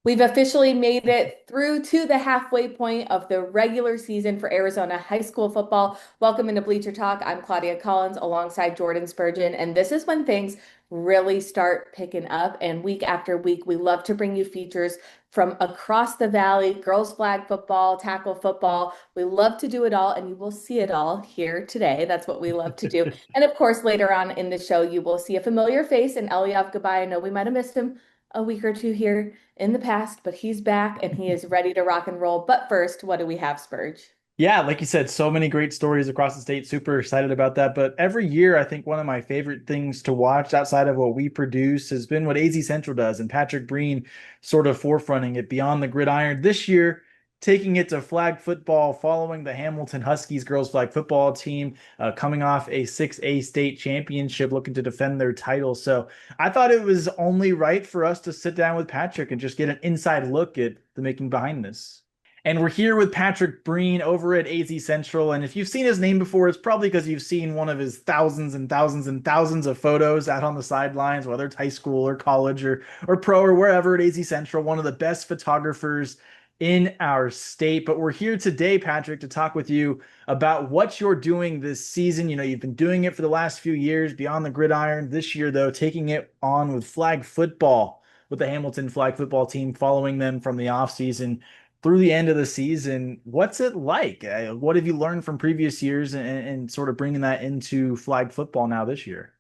We've officially made it through to the halfway point of the regular season for Arizona high school football. Welcome into Bleacher Talk. I'm Claudia Collins alongside Jordan Spurgeon, and this is when things really start picking up. And week after week, we love to bring you features from across the valley, girls flag football, tackle football. We love to do it all, and you will see it all here today. That's what we love to do. And of course, later on in the show, you will see a familiar face in Eliav Gabay. I know we might have missed him a week or two here in the past, but he's back and he is ready to rock and roll. But first, what do we have, Spurge? Yeah, like you said, so many great stories across the state. Super excited about that. But every year, I think one of my favorite things to watch outside of what we produce has been what AZ Central does, and Patrick Breen sort of forefronting it beyond the gridiron. This year, taking it to flag football, following the Hamilton Huskies girls flag football team, coming off a 6A state championship, looking to defend their title. So I thought it was only right for us to sit down with Patrick and just get an inside look at the making behind this. And we're here with Patrick Breen over at AZ Central. And if you've seen his name before, it's probably because you've seen one of his thousands and thousands and thousands of photos out on the sidelines, whether it's high school or college or pro or wherever at AZ Central, one of the best photographers in our state. But we're here today, Patrick, to talk with you about what you're doing this season. You know, you've been doing it for the last few years beyond the gridiron. This year, though, taking it on with flag football with the Hamilton flag football team, following them from the offseason through the end of the season. What's it like? What have you learned from previous years and sort of bringing that into flag football now this year?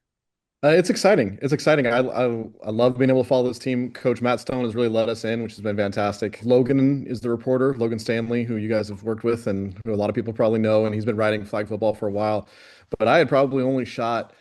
It's exciting. It's exciting. I love being able to follow this team. Coach Matt Stone has really let us in, which has been fantastic. Logan is the reporter, Logan Stanley, who you guys have worked with and who a lot of people probably know, and he's been writing flag football for a while. But I had probably only shot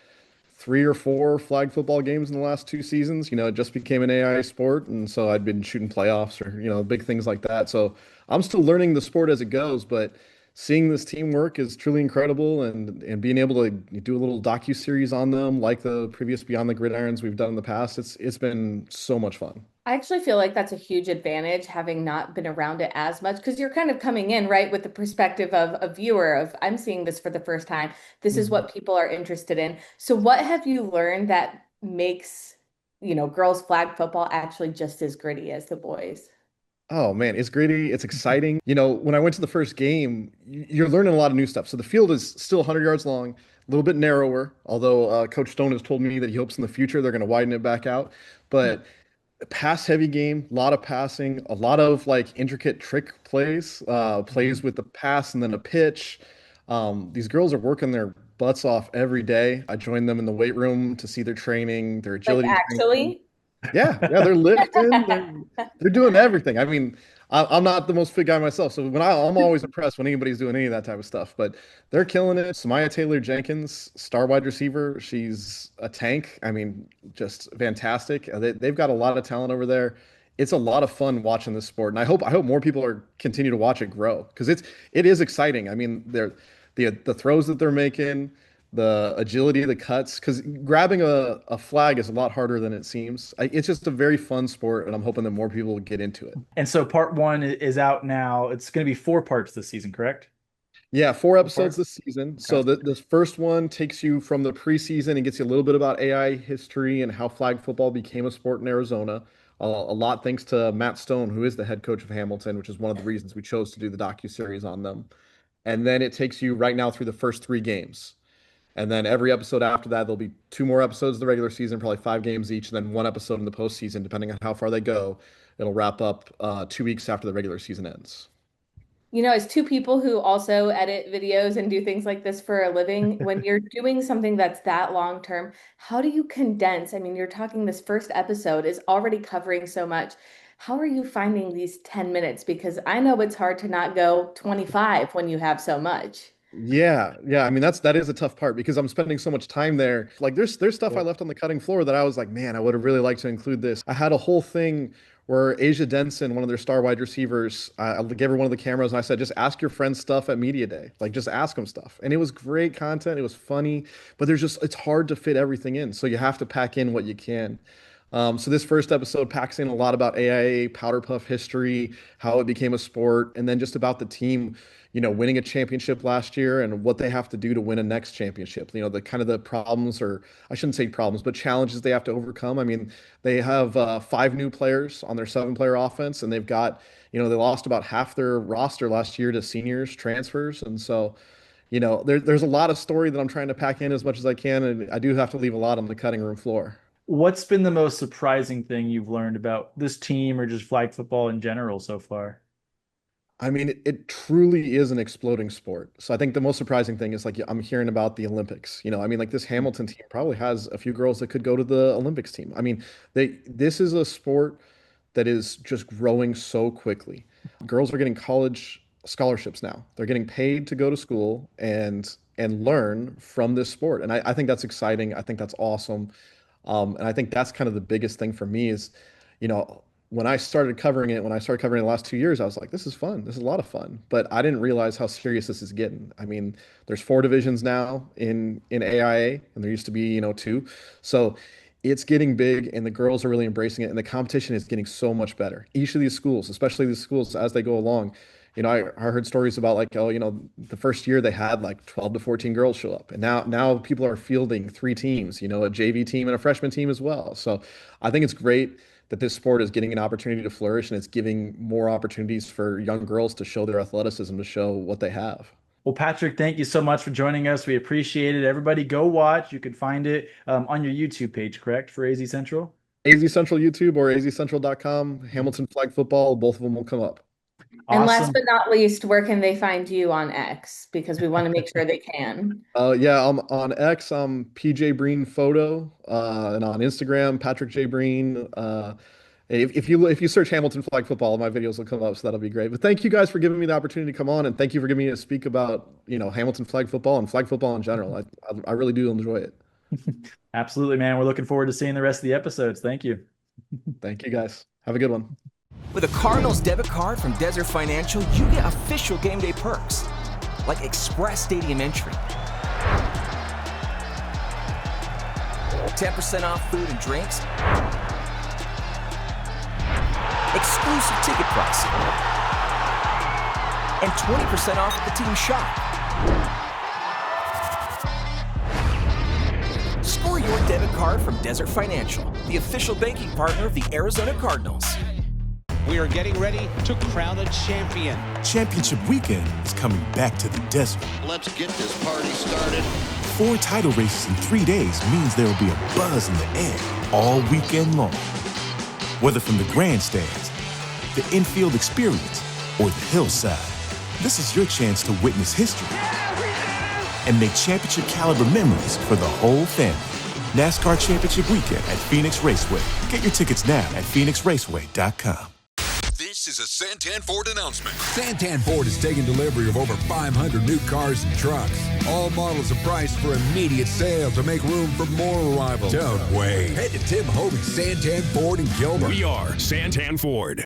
three or four flag football games in the last 2 seasons. You know, it just became an AI sport, and so I'd been shooting playoffs or big things like that. So I'm still learning the sport as it goes, but seeing this team work is truly incredible, and being able to do a little docu-series on them like the previous Beyond the Gridirons we've done in the past, it's been so much fun. I actually feel like that's a huge advantage having not been around it as much because you're kind of coming in, right, with the perspective of a viewer of I'm seeing this for the first time. This is Mhm. what people are interested in. So what have you learned that makes, girls flag football actually just as gritty as the boys? Oh man, it's gritty, it's exciting. You know, when I went to the first game, you're learning a lot of new stuff. So the field is still 100 yards long, a little bit narrower, although Coach Stone has told me that he hopes in the future they're going to widen it back out. But pass heavy game, a lot of passing, a lot of like intricate trick plays, plays Mhm. with the pass and then a pitch. These girls are working their butts off every day. I joined them in the weight room to see their training, their Like agility training. actually? Yeah, they're lifting, they're doing everything. I mean, I'm not the most fit guy myself, so I'm always impressed when anybody's doing any of that type of stuff. But they're killing it. Samaya Taylor Jenkins, star wide receiver, she's a tank. I mean, just fantastic. They've got a lot of talent over there. It's a lot of fun watching this sport, and I hope more people are continue to watch it grow because it is exciting. I mean, the throws that they're making, the agility of the cuts, because grabbing a flag is a lot harder than it seems. It's just a very fun sport, and I'm hoping that more people will get into it. And so part one is out now. It's going to be four parts this season, correct? Yeah, 4 episodes Four. this season. Okay. So this first one takes you from the preseason and gets you a little bit about AI history and how flag football became a sport in Arizona. A lot thanks to Matt Stone, who is the head coach of Hamilton, which is one of the reasons we chose to do the docu-series on them. And then it takes you right now through the first 3 games. And then every episode after that, there'll be two more episodes of the regular season, probably 5 games each, and then one episode in the postseason, depending on how far they go. It'll wrap up 2 weeks after the regular season ends. As two people who also edit videos and do things like this for a living, when you're doing something that's that long term, how do you condense? I mean, you're talking this first episode is already covering so much. How are you finding these 10 minutes? Because I know it's hard to not go 25 when you have so much. Yeah. I mean, that is a tough part because I'm spending so much time there. Like, there's stuff I Cool. left on the cutting floor that I was like, man, I would have really liked to include this. I had a whole thing where Asia Denson, one of their star wide receivers, I gave her one of the cameras and I said, just ask your friends stuff at media day. Like, just ask them stuff. And it was great content. It was funny, but it's hard to fit everything in. So you have to pack in what you can. So this first episode packs in a lot about AIA Powder Puff history, how it became a sport, and then just about the team, winning a championship last year and what they have to do to win a next championship. The kind of the problems, or I shouldn't say problems, but challenges they have to overcome. I mean, they have 5 new players on their 7-player offense, and they've got, they lost about half their roster last year to seniors, transfers, and so. There's a lot of story that I'm trying to pack in as much as I can, and I do have to leave a lot on the cutting room floor. What's been the most surprising thing you've learned about this team or just flag football in general so far? I mean, it truly is an exploding sport. So I think the most surprising thing is like I'm hearing about the Olympics. I mean, like this Hamilton team probably has a few girls that could go to the Olympics team. I mean, this is a sport that is just growing so quickly. Girls are getting college scholarships now. They're getting paid to go to school and learn from this sport. And I think that's exciting. I think that's awesome. And I think that's kind of the biggest thing for me is, when I started covering it the last 2 years, I was like, this is fun. This is a lot of fun. But I didn't realize how serious this is getting. I mean, there's 4 divisions now in AIA, and there used to be, 2. So it's getting big, and the girls are really embracing it, and the competition is getting so much better. Each of these schools, especially these schools as they go along, I heard stories about like, the first year they had like 12 to 14 girls show up. And now people are fielding 3 teams, a JV team and a freshman team as well. So I think it's great that this sport is getting an opportunity to flourish, and it's giving more opportunities for young girls to show their athleticism, to show what they have. Well, Patrick, thank you so much for joining us. We appreciate it. Everybody go watch. You can find it on your YouTube page, correct, for AZ Central? AZ Central YouTube or azcentral.com, Hamilton Flag Football, both of them will come up. And Awesome. last but not least, where can they find you on X? Because we want to make sure they can. Yeah, I'm on X, I'm PJ Breen Photo, and on Instagram, Patrick J. Breen. If you search Hamilton Flag Football, my videos will come up, so that'll be great. But thank you guys for giving me the opportunity to come on, and thank you for giving me to speak about, Hamilton Flag Football and flag football in general. I really do enjoy it. Absolutely, man. We're looking forward to seeing the rest of the episodes. Thank you. Thank you, guys. Have a good one. With a Cardinals debit card from Desert Financial, you get official game day perks, like express stadium entry, 10% off food and drinks, exclusive ticket pricing, and 20% off at the team shop. Score your debit card from Desert Financial, the official banking partner of the Arizona Cardinals. We are getting ready to crown a champion. Championship weekend is coming back to the desert. Let's get this party started. 4 title races in 3 days means there will be a buzz in the air all weekend long. Whether from the grandstands, the infield experience, or the hillside, this is your chance to witness history and make championship caliber memories for the whole family. NASCAR Championship Weekend at Phoenix Raceway. Get your tickets now at phoenixraceway.com. This is a Santan Ford announcement. Santan Ford is taking delivery of over 500 new cars and trucks. All models are priced for immediate sale to make room for more arrivals. Don't wait. Head to Tim Hovey's Santan Ford in Gilbert. We are Santan Ford.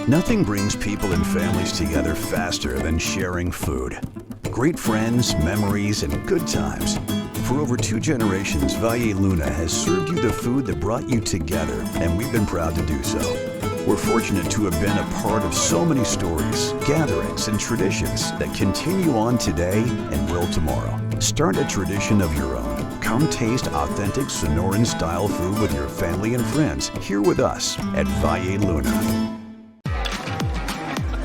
Nothing brings people and families together faster than sharing food. Great friends, memories, and good times. For over 2 generations, Valle Luna has served you the food that brought you together, and we've been proud to do so. We're fortunate to have been a part of so many stories, gatherings, and traditions that continue on today and will tomorrow. Start a tradition of your own. Come taste authentic Sonoran-style food with your family and friends here with us at Valle Luna.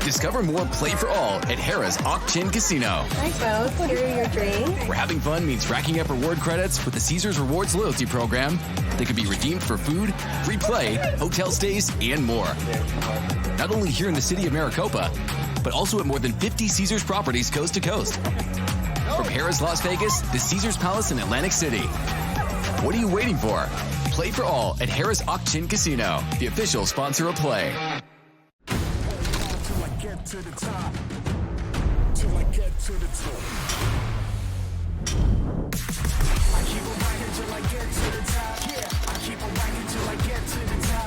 Discover more Play for All at Harrah's Auction Casino. Hi, folks. Here are your drinks. Where having fun means racking up reward credits with the Caesars Rewards loyalty program that can be redeemed for food, free play, hotel stays, and more. Not only here in the city of Maricopa, but also at more than 50 Caesars properties coast to coast. From Harrah's Las Vegas to Caesars Palace in Atlantic City. What are you waiting for? Play for All at Harrah's Auction Casino, the official sponsor of Play. To the top, till I get to the top. I keep on rocking till I get to the top. Yeah, I keep on rocking till I get to the top.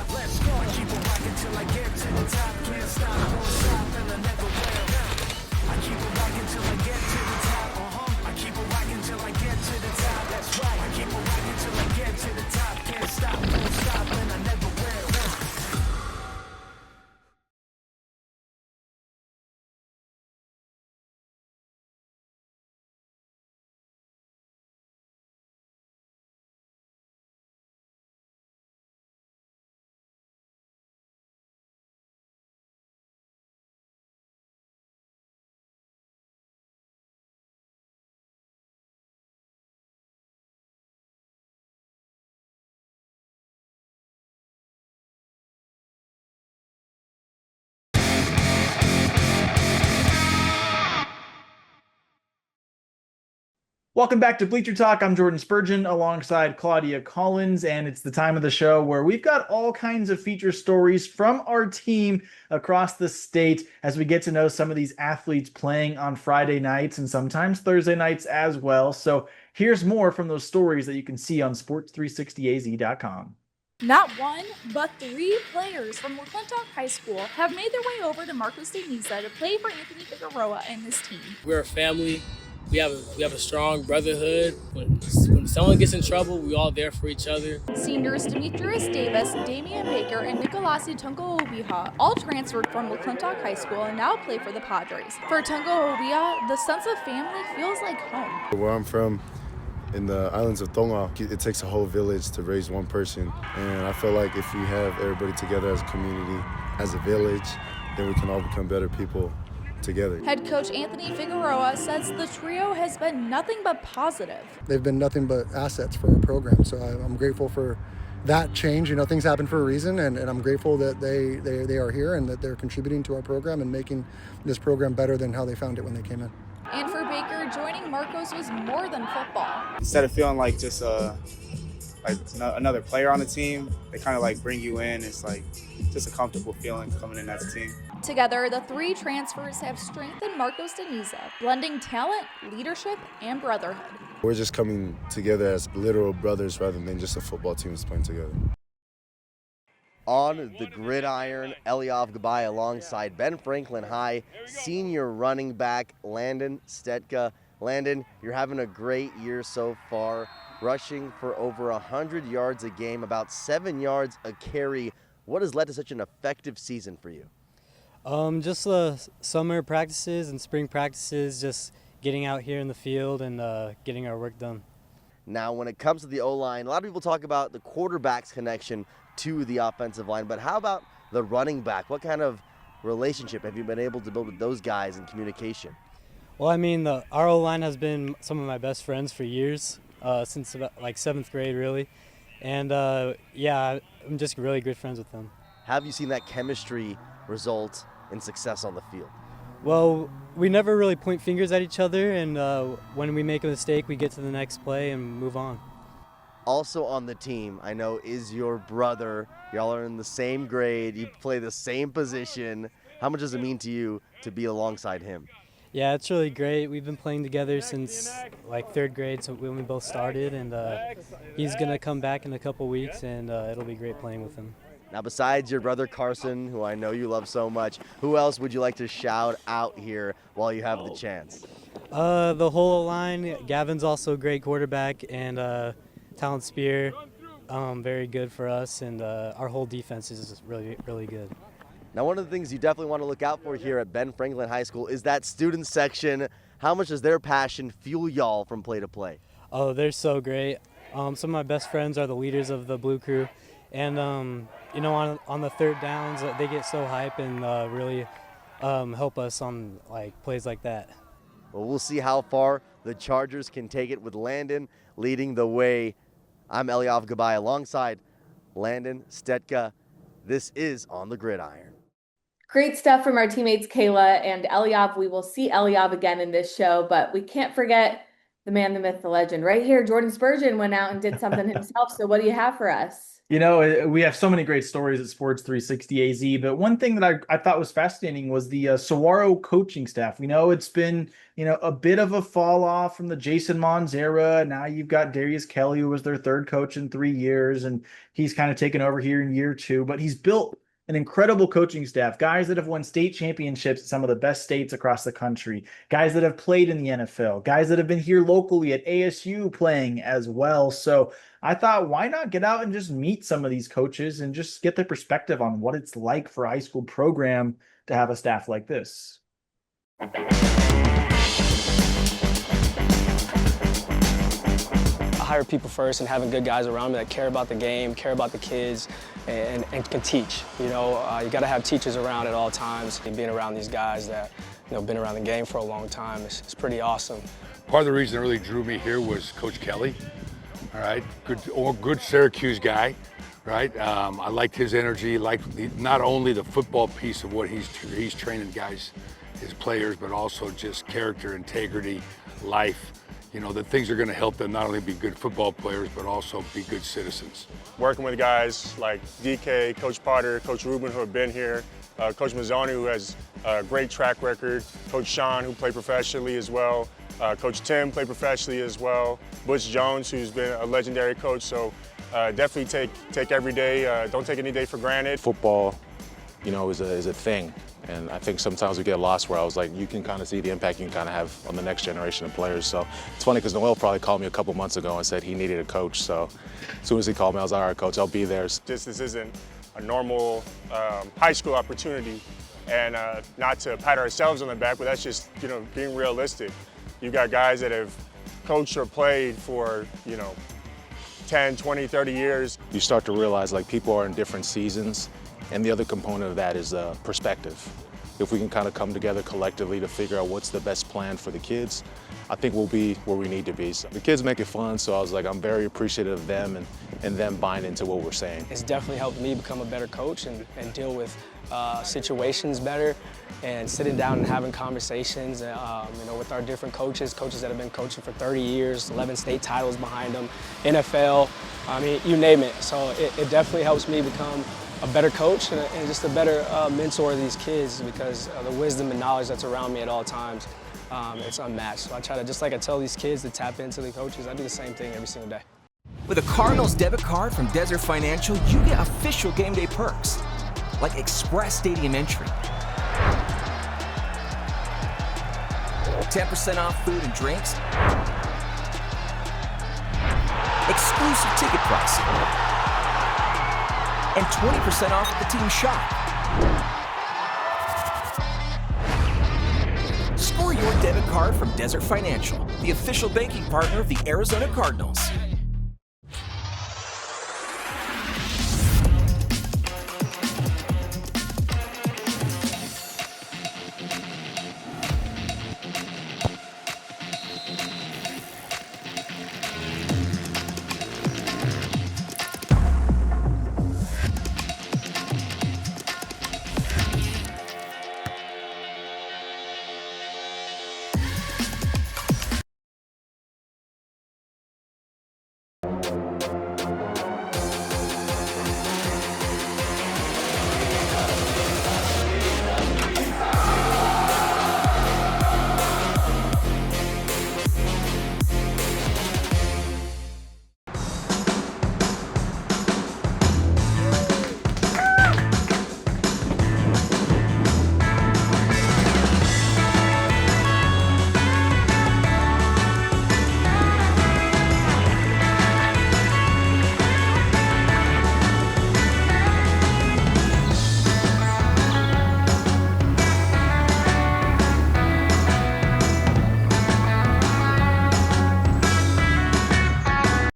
Welcome back to Bleacher Talk. I'm Jordan Spurgeon alongside Claudia Collins, and it's the time of the show where we've got all kinds of feature stories from our team across the state as we get to know some of these athletes playing on Friday nights and sometimes Thursday nights as well. So here's more from those stories that you can see on sports360az.com. Not one, but 3 players from McClintock High School have made their way over to Marcos de Niza to play for Anthony Figueroa and his team. We're a family. We have a strong brotherhood. When someone gets in trouble, we're all there for each other. Seniors Demetrius Davis, Damian Baker, and Nicolasi Tungo-Obiha all transferred from McClintock High School and now play for the Padres. For Tungo-Obiha, the sense of family feels like home. Where I'm from, in the islands of Tonga, it takes a whole village to raise one person. And I feel like if we have everybody together as a community, as a village, then we can all become better people together. Head coach Anthony Figueroa says the trio has been nothing but positive. They've been nothing but assets for our program, so I'm grateful for that change. You know, things happen for a reason, and I'm grateful that they are here and that they're contributing to our program and making this program better than how they found it when they came in. And for Baker, joining Marcos was more than football. Instead of feeling like just like another player on the team, they kind of like bring you in. It's like just a comfortable feeling coming in as a team. Together, the 3 transfers have strengthened Marcos de Niza, blending talent, leadership, and brotherhood. We're just coming together as literal brothers rather than just a football team that's playing together. On the gridiron, Eliav Gabai alongside Ben Franklin High senior running back Landon Stetka. Landon, you're having a great year so far, rushing for over 100 yards a game, about 7 yards a carry. What has led to such an effective season for you? Just the summer practices and spring practices, just getting out here in the field and getting our work done. Now, when it comes to the O-line, a lot of people talk about the quarterback's connection to the offensive line, but how about the running back? What kind of relationship have you been able to build with those guys in communication? Well, I mean, our O-line has been some of my best friends for years, since about like 7th grade, really. And yeah, I'm just really good friends with them. Have you seen that chemistry result in success on the field? Well, we never really point fingers at each other, and when we make a mistake, we get to the next play and move on. Also on the team, I know, is your brother. Y'all are in the same grade, you play the same position. How much does it mean to you to be alongside him? Yeah, it's really great. We've been playing together since like 3rd grade, so when we both started, and he's gonna come back in a couple weeks, and it'll be great playing with him. Now, besides your brother Carson, who I know you love so much, who else would you like to shout out here while you have the chance? The whole line. Gavin's also a great quarterback, and Talent Spear, very good for us, and our whole defense is really, really good. Now, one of the things you definitely want to look out for here at Ben Franklin High School is that student section. How much does their passion fuel y'all from play to play? Oh, they're so great. Some of my best friends are the leaders of the Blue Crew, and you know, on the 3rd downs, they get so hype and really help us on like plays like that. Well, we'll see how far the Chargers can take it with Landon leading the way. I'm Eliav Gabai alongside Landon Stetka. This is On the Gridiron. Great stuff from our teammates Kayla and Eliav. We will see Eliav again in this show, but we can't forget the man, the myth, the legend. Right here, Jordan Spurgeon went out and did something himself. So what do you have for us? You know, we have so many great stories at Sports 360 AZ, but one thing that I thought was fascinating was the Saguaro coaching staff. We know it's been, you know, a bit of a fall off from the Jason Mons era. Now you've got Darius Kelly, who was their 3rd coach in 3 years, and he's kind of taken over here in year 2, but he's built an incredible coaching staff, guys that have won state championships in some of the best states across the country, guys that have played in the NFL, guys that have been here locally at ASU playing as well. So I thought, why not get out and just meet some of these coaches and just get their perspective on what it's like for a high school program to have a staff like this. I hire people first, and having good guys around me that care about the game, care about the kids, and can teach. You know, you got to have teachers around at all times. And being around these guys that, you know, been around the game for a long time, it's pretty awesome. Part of the reason that really drew me here was Coach Kelly. All right, good Syracuse guy, right? I liked his energy, liked not only the football piece of what he's training guys, his players, but also just character, integrity, life. you know, that things are going to help them not only be good football players, but also be good citizens. Working with guys like DK, Coach Potter, Coach Rubin, who have been here, Coach Mazzoni, who has a great track record, Coach Sean, who played professionally as well, Coach Tim played professionally as well, Butch Jones, who's been a legendary coach. So definitely take every day, don't take any day for granted. Football, you know, is a thing. And I think sometimes we get lost where I was like, you can kind of see the impact you can kind of have on the next generation of players. So it's funny because Noel probably called me a couple months ago and said he needed a coach. So as soon as he called me, I was like, all right, coach, I'll be there. This isn't a normal high school opportunity, and not to pat ourselves on the back, but that's just, you know, being realistic. You got guys that have coached or played for, you know, 10, 20, 30 years. You start to realize like people are in different seasons. And the other component of that is perspective. If we can kind of come together collectively to figure out what's the best plan for the kids, I think we'll be where we need to be. So the kids make it fun, so I was like, I'm very appreciative of them and them buying into what we're saying. It's definitely helped me become a better coach and deal with situations better, and sitting down and having conversations you know, with our different coaches that have been coaching for 30 years, 11 state titles behind them, NFL, I mean, you name it. So it definitely helps me become a better coach and just a better mentor of these kids, because the wisdom and knowledge that's around me at all times, it's unmatched. So I try to, just like I tell these kids to tap into the coaches, I do the same thing every single day. With a Cardinals debit card from Desert Financial, you get official game day perks, like express stadium entry, 10% off food and drinks, exclusive ticket pricing, and 20% off at the team shop. Score your debit card from Desert Financial, the official banking partner of the Arizona Cardinals.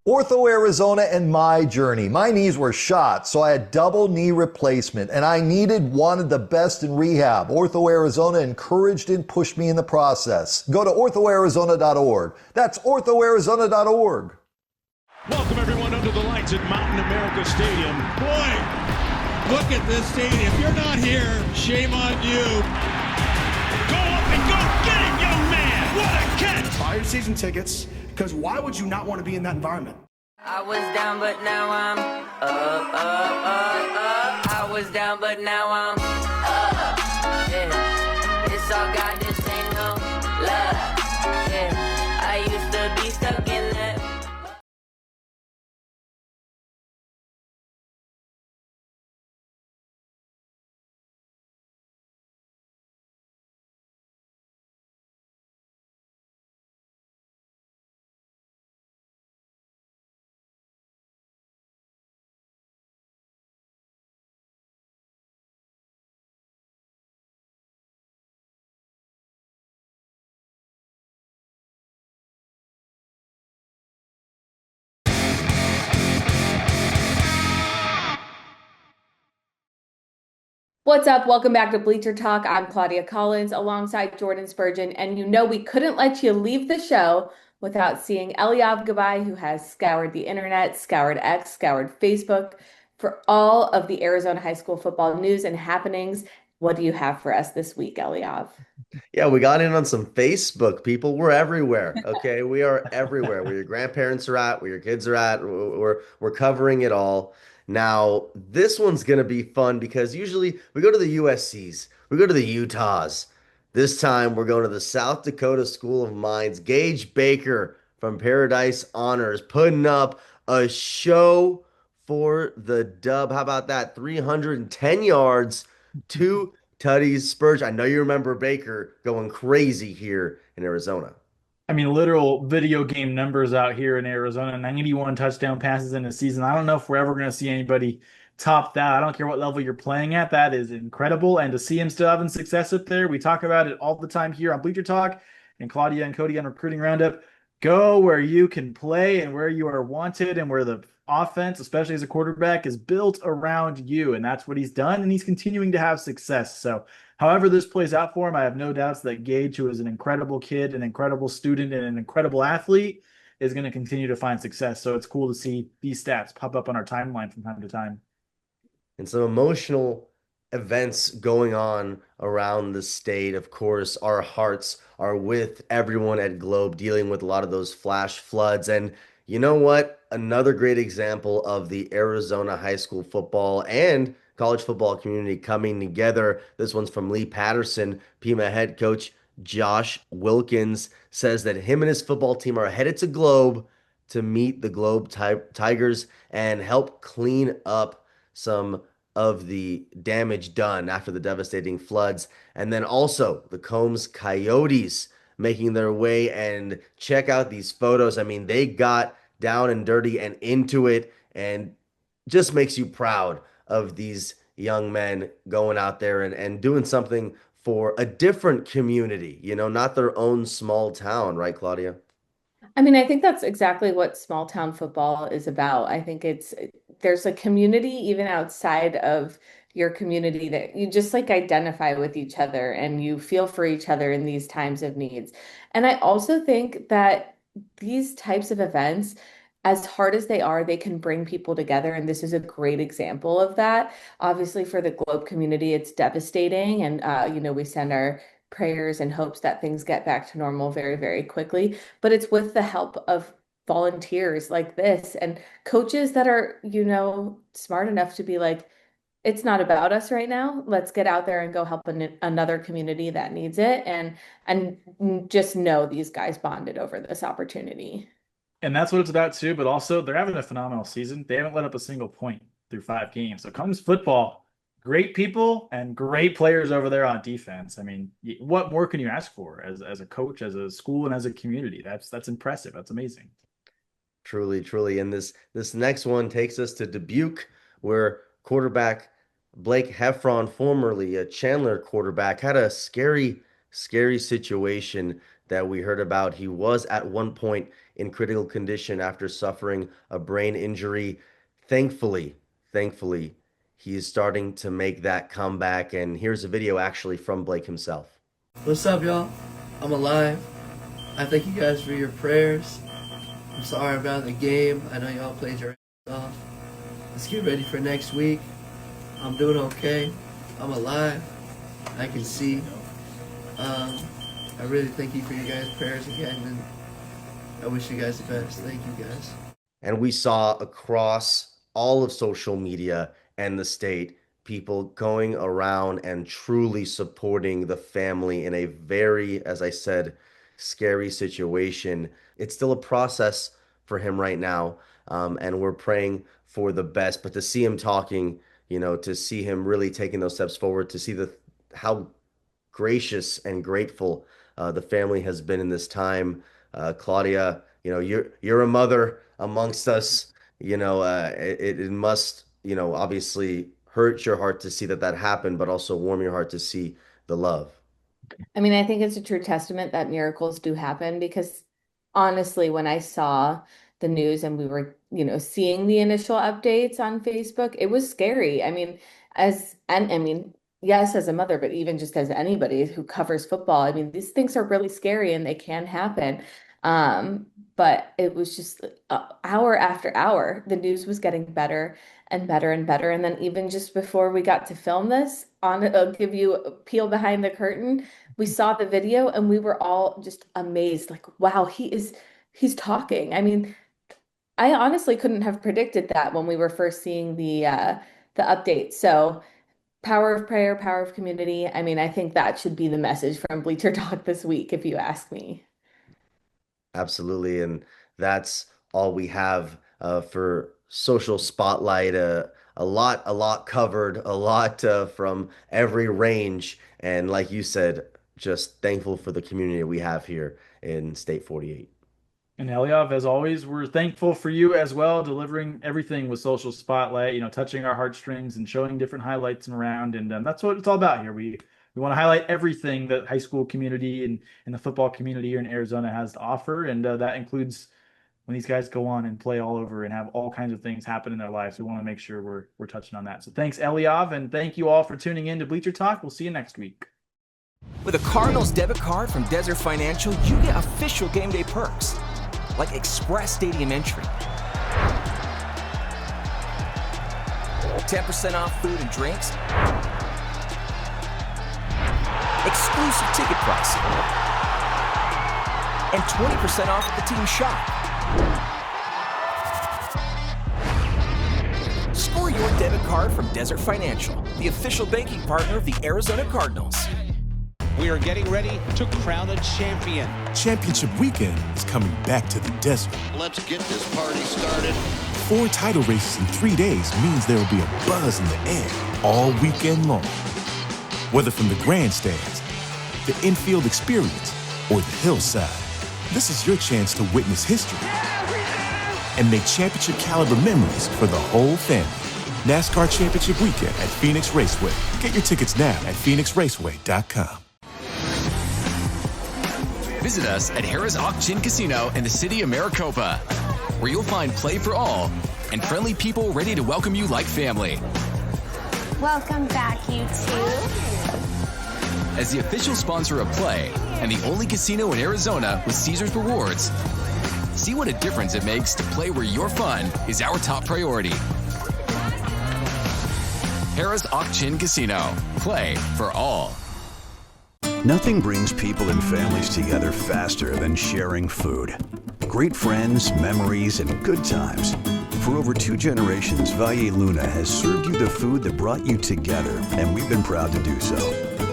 Ortho Arizona and my journey. My knees were shot, so I had double knee replacement, and I wanted the best in rehab. Ortho Arizona encouraged and pushed me in the process. Go to orthoarizona.org. That's orthoarizona.org. Welcome everyone under the lights at Mountain America Stadium. Boy, look at this stadium. If you're not here, shame on you. Go up and go get it, young man. What a catch. Buy your season tickets, because why would you not want to be in that environment? I was down, but now I'm up. I was down, but now I'm up. Yeah, it's all God, this ain't no love. Yeah, I used to be stuck in that. What's up? Welcome back to Bleacher Talk. I'm Claudia Collins alongside Jordan Spurgeon. And you know we couldn't let you leave the show without seeing Eliav Gabay, who has scoured the internet, scoured X, scoured Facebook for all of the Arizona high school football news and happenings. What do you have for us this week, Eliav? Yeah, we got in on some Facebook, people. We're everywhere. Okay, we are everywhere. Where your grandparents are at, where your kids are at. We're covering it all. Now, this one's gonna be fun because usually we go to the USC's, we go to the Utahs. This time we're going to the South Dakota School of Mines. Gage Baker from Paradise Honors putting up a show for the dub. How about that? 310 yards, two Tutties, Spurge. I know you remember Baker going crazy here in Arizona. I mean, literal video game numbers out here in Arizona. 91 touchdown passes in a season. I don't know if we're ever going to see anybody top that. I don't care what level you're playing at. That is incredible. And to see him still having success up there, we talk about it all the time here on Bleacher Talk and Claudia and Cody on Recruiting Roundup. Go where you can play and where you are wanted and where the offense, especially as a quarterback, is built around you. And that's what he's done. And he's continuing to have success. So however this plays out for him, I have no doubts that Gage, who is an incredible kid, an incredible student, and an incredible athlete, is going to continue to find success. So it's cool to see these stats pop up on our timeline from time to time. And some emotional events going on around the state. Of course, our hearts are with everyone at Globe dealing with a lot of those flash floods. And you know what? Another great example of the Arizona high school football and college football community coming together. This one's from Lee Patterson. Pima head coach Josh Wilkins says that him and his football team are headed to Globe to meet the Globe Tigers and help clean up some of the damage done after the devastating floods. And then also the Combs Coyotes making their way, and check out these photos. I mean, they got down and dirty and into it, and just makes you proud of these young men going out there and doing something for a different community, not their own small town, right, Claudia? I mean, I think that's exactly what small town football is about. I think there's a community even outside of your community that you just like identify with each other and you feel for each other in these times of needs. And I also think that these types of events, as hard as they are, they can bring people together. And this is a great example of that. Obviously, for the Globe community, it's devastating. And, we send our prayers and hopes that things get back to normal very, very quickly. But it's with the help of volunteers like this and coaches that are, smart enough to be like, it's not about us right now. Let's get out there and go help another community that needs it. And just know these guys bonded over this opportunity. And that's what it's about too. But also, they're having a phenomenal season. They haven't let up a single point through 5 games. So comes football. Great people and great players over there on defense. I mean, what more can you ask for as a coach, as a school, and as a community? That's impressive. That's amazing. Truly, truly. And this next one takes us to Dubuque, where quarterback Blake Heffron, formerly a Chandler quarterback, had a scary, scary situation that we heard about. He was at one point in critical condition after suffering a brain injury. Thankfully, he is starting to make that comeback. And here's a video actually from Blake himself. What's up, y'all? I'm alive. I thank you guys for your prayers. I'm sorry about the game. I know y'all played your ass off. Let's get ready for next week. I'm doing okay. I'm alive. I can see. I really thank you for your guys' prayers again, and I wish you guys the best. Thank you, guys. And we saw across all of social media and the state, people going around and truly supporting the family in a very, as I said, scary situation. It's still a process for him right now, and we're praying for the best. But to see him talking, to see him really taking those steps forward, to see how gracious and grateful the family has been in this time. Claudia, you're a mother amongst us. It must, obviously hurt your heart to see that happened, but also warm your heart to see the love. I mean, I think it's a true testament that miracles do happen because honestly, when I saw the news and we were, seeing the initial updates on Facebook, it was scary. I mean, yes, as a mother, but even just as anybody who covers football, I mean, these things are really scary and they can happen. But it was just hour after hour, the news was getting better and better and better. And then even just before we got to film this, I'll give you a peel behind the curtain. We saw the video and we were all just amazed, like, wow, he's talking. I mean, I honestly couldn't have predicted that when we were first seeing the update. So power of prayer, power of community. I mean, I think that should be the message from Bleacher Talk this week, if you ask me. Absolutely, and that's all we have for social spotlight. A lot covered, a lot from every range, and like you said, just thankful for the community we have here in State 48. And Eliav, as always, we're thankful for you as well, delivering everything with Social Spotlight, touching our heartstrings and showing different highlights around. And that's what it's all about here. We want to highlight everything that high school community and the football community here in Arizona has to offer. And that includes when these guys go on and play all over and have all kinds of things happen in their lives. We want to make sure we're touching on that. So thanks, Eliav, and thank you all for tuning in to Bleacher Talk. We'll see you next week. With a Cardinals debit card from Desert Financial, you get official game day perks, like express stadium entry, 10% off food and drinks, exclusive ticket pricing, and 20% off at the team shop. Score your debit card from Desert Financial, the official banking partner of the Arizona Cardinals. We are getting ready to crown a champion. Championship weekend is coming back to the desert. Let's get this party started. 4 title races in 3 days means there will be a buzz in the air all weekend long. Whether from the grandstands, the infield experience, or the hillside, this is your chance to witness history and make championship caliber memories for the whole family. NASCAR Championship Weekend at Phoenix Raceway. Get your tickets now at phoenixraceway.com. Visit us at Harrah's Auction Casino in the city of Maricopa, where you'll find play for all and friendly people ready to welcome you like family. Welcome back, you two. As the official sponsor of Play and the only casino in Arizona with Caesars Rewards, see what a difference it makes to play where your fun is our top priority. Harrah's Auction Casino. Play for all. Nothing brings people and families together faster than sharing food. Great friends, memories, and good times. For over 2 generations, Valle Luna has served you the food that brought you together, and we've been proud to do so.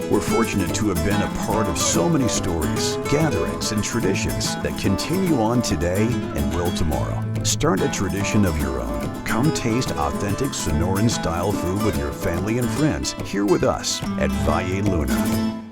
We're fortunate to have been a part of so many stories, gatherings, and traditions that continue on today and will tomorrow. Start a tradition of your own. Come taste authentic Sonoran-style food with your family and friends here with us at Valle Luna.